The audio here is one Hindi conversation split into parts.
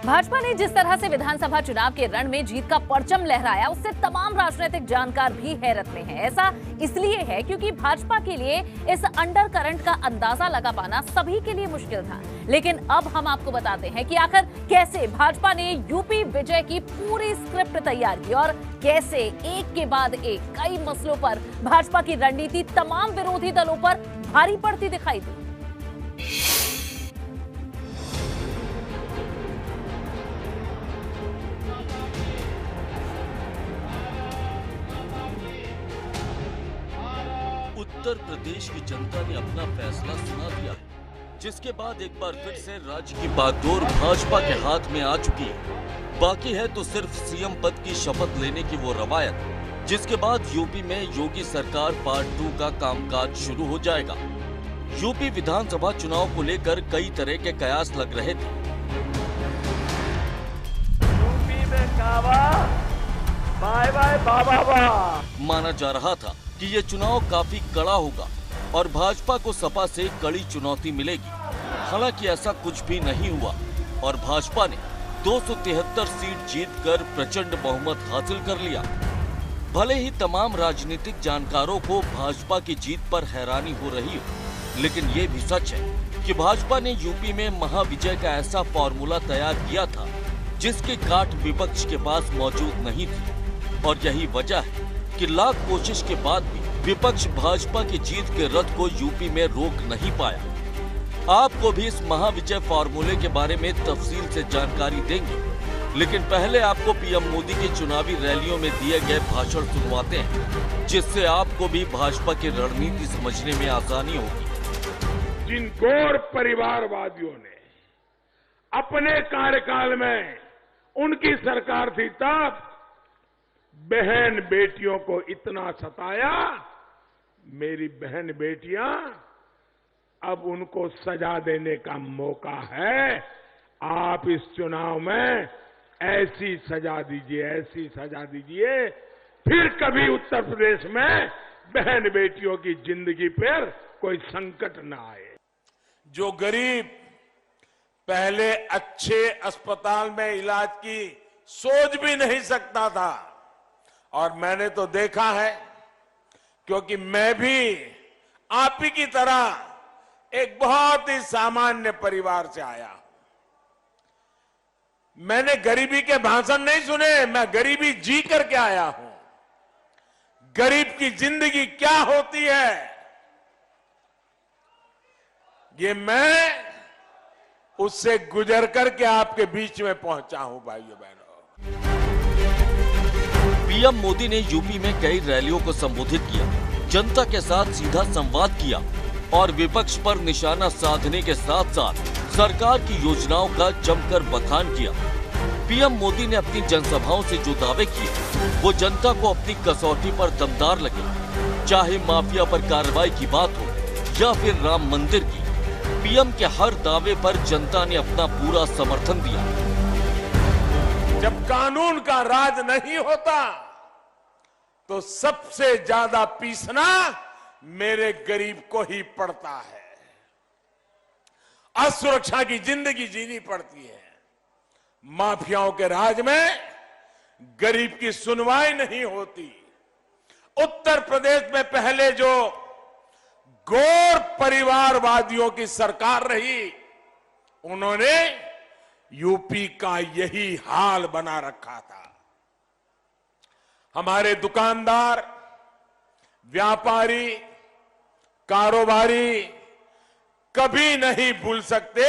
भाजपा ने जिस तरह से विधानसभा चुनाव के रण में जीत का परचम लहराया, उससे तमाम राजनीतिक जानकार भी हैरत में हैं। ऐसा इसलिए है क्योंकि भाजपा के लिए इस अंडर करंट का अंदाजा लगा पाना सभी के लिए मुश्किल था। लेकिन अब हम आपको बताते हैं कि आखिर कैसे भाजपा ने यूपी विजय की पूरी स्क्रिप्ट तैयार की और कैसे एक के बाद एक कई मसलों पर भाजपा की रणनीति तमाम विरोधी दलों पर भारी पड़ती दिखाई दी। उत्तर प्रदेश की जनता ने अपना फैसला सुना दिया है, जिसके बाद एक बार फिर से राज्य की बागडोर भाजपा के हाथ में आ चुकी है। बाकी है तो सिर्फ सीएम पद की शपथ लेने की वो रवायत, जिसके बाद यूपी में योगी सरकार पार्ट 2 का कामकाज शुरू हो जाएगा। यूपी विधानसभा चुनाव को लेकर कई तरह के कयास लग रहे थे। यूपी में कावा बाय बाय बाबा माना जा रहा था कि ये चुनाव काफी कड़ा होगा और भाजपा को सपा से कड़ी चुनौती मिलेगी। हालांकि ऐसा कुछ भी नहीं हुआ और भाजपा ने 273 सीट जीतकर प्रचंड बहुमत हासिल कर लिया। भले ही तमाम राजनीतिक जानकारों को भाजपा की जीत पर हैरानी हो रही हो, लेकिन ये भी सच है कि भाजपा ने यूपी में महाविजय का ऐसा फॉर्मूला तैयार किया था जिसकी काट विपक्ष के पास मौजूद नहीं थी। और यही वजह है कि लाख कोशिश के बाद भी विपक्ष भाजपा की जीत के रथ को यूपी में रोक नहीं पाया। आपको भी इस महाविजय फॉर्मूले के बारे में तफसील से जानकारी देंगे, लेकिन पहले आपको पीएम मोदी की चुनावी रैलियों में दिए गए भाषण सुनवाते हैं, जिससे आपको भी भाजपा की रणनीति समझने में आसानी होगी। जिन गौर परिवारवादियों ने अपने कार्यकाल में उनकी सरकार थी तब बहन बेटियों को इतना सताया, मेरी बहन बेटियां अब उनको सजा देने का मौका है। आप इस चुनाव में ऐसी सजा दीजिए, फिर कभी उत्तर प्रदेश में बहन बेटियों की जिंदगी पर कोई संकट न आए। जो गरीब पहले अच्छे अस्पताल में इलाज की सोच भी नहीं सकता था, और मैंने तो देखा है क्योंकि मैं भी आप ही की तरह एक बहुत ही सामान्य परिवार से आया हूं। मैंने गरीबी के भाषण नहीं सुने, मैं गरीबी जी करके आया हूं। गरीब की जिंदगी क्या होती है ये मैं उससे गुजर करके आपके बीच में पहुंचा हूं। भाइयों बहनों, पीएम मोदी ने यूपी में कई रैलियों को संबोधित किया, जनता के साथ सीधा संवाद किया और विपक्ष पर निशाना साधने के साथ साथ सरकार की योजनाओं का जमकर बखान किया। पीएम मोदी ने अपनी जनसभाओं से जो दावे किए वो जनता को अपनी कसौटी पर दमदार लगे। चाहे माफिया पर कार्रवाई की बात हो या फिर राम मंदिर की, पीएम के हर दावे पर जनता ने अपना पूरा समर्थन दिया। जब कानून का राज नहीं होता तो सबसे ज्यादा पीसना मेरे गरीब को ही पड़ता है। असुरक्षा की जिंदगी जीनी पड़ती है। माफियाओं के राज में गरीब की सुनवाई नहीं होती। उत्तर प्रदेश में पहले जो गौर परिवारवादियों की सरकार रही, उन्होंने यूपी का यही हाल बना रखा था। हमारे दुकानदार, व्यापारी, कारोबारी कभी नहीं भूल सकते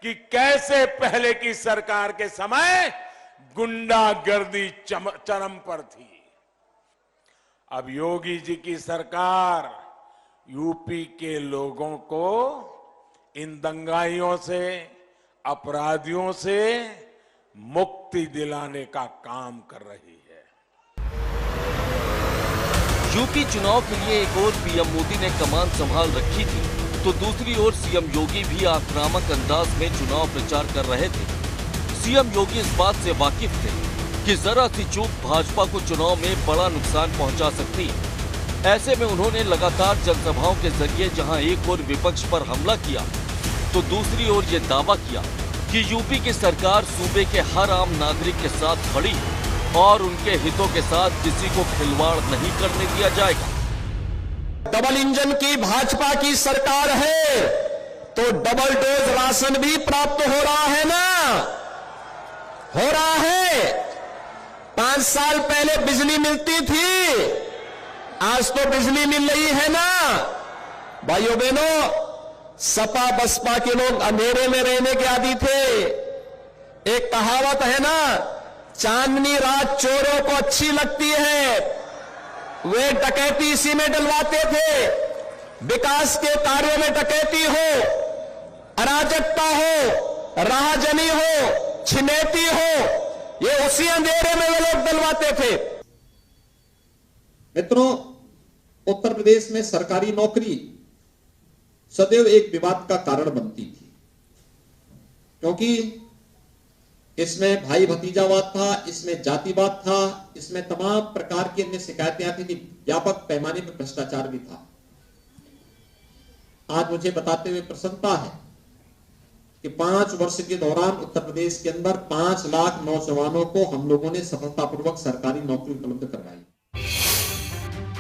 कि कैसे पहले की सरकार के समय गुंडागर्दी चरम पर थी। अब योगी जी की सरकार यूपी के लोगों को इन दंगाइयों से, अपराधियों से मुक्ति दिलाने का काम कर रही है। यूपी चुनाव के लिए एक ओर पीएम मोदी ने कमान संभाल रखी थी, तो दूसरी ओर सीएम योगी भी आक्रामक अंदाज में चुनाव प्रचार कर रहे थे। सीएम योगी इस बात से वाकिफ थे कि जरा सी चूक भाजपा को चुनाव में बड़ा नुकसान पहुंचा सकती है। ऐसे में उन्होंने लगातार जनसभाओं के जरिए जहां एक ओर विपक्ष पर हमला किया, तो दूसरी ओर ये दावा किया कि यूपी की सरकार सूबे के हर आम नागरिक के साथ खड़ी है और उनके हितों के साथ किसी को खिलवाड़ नहीं करने दिया जाएगा। डबल इंजन की भाजपा की सरकार है तो डबल डोज राशन भी प्राप्त हो रहा है ना, हो रहा है। 5 साल पहले बिजली मिलती थी, आज तो बिजली मिल रही है ना। भाइयों बहनों, सपा बसपा के लोग अंधेरे में रहने के आदी थे। एक कहावत है ना, चांदनी रात चोरों को अच्छी लगती है। वे डकैती इसी में डलवाते थे। विकास के कार्यों में डकैती हो, अराजकता हो, राहजनी हो, छिनैती हो, ये उसी अंधेरे में वे लोग डलवाते थे। मित्रों, उत्तर प्रदेश में सरकारी नौकरी सदैव एक विवाद का कारण बनती थी, क्योंकि इसमें भाई भतीजावाद था, इसमें जातिवाद था, इसमें तमाम प्रकार की अन्य शिकायतें आती थी। व्यापक पैमाने पर भ्रष्टाचार भी था। आज मुझे बताते हुए प्रसन्नता है कि 5 वर्ष के दौरान उत्तर प्रदेश के अंदर 5 लाख नौजवानों को हम लोगों ने सफलतापूर्वक सरकारी नौकरी उपलब्ध करवाई।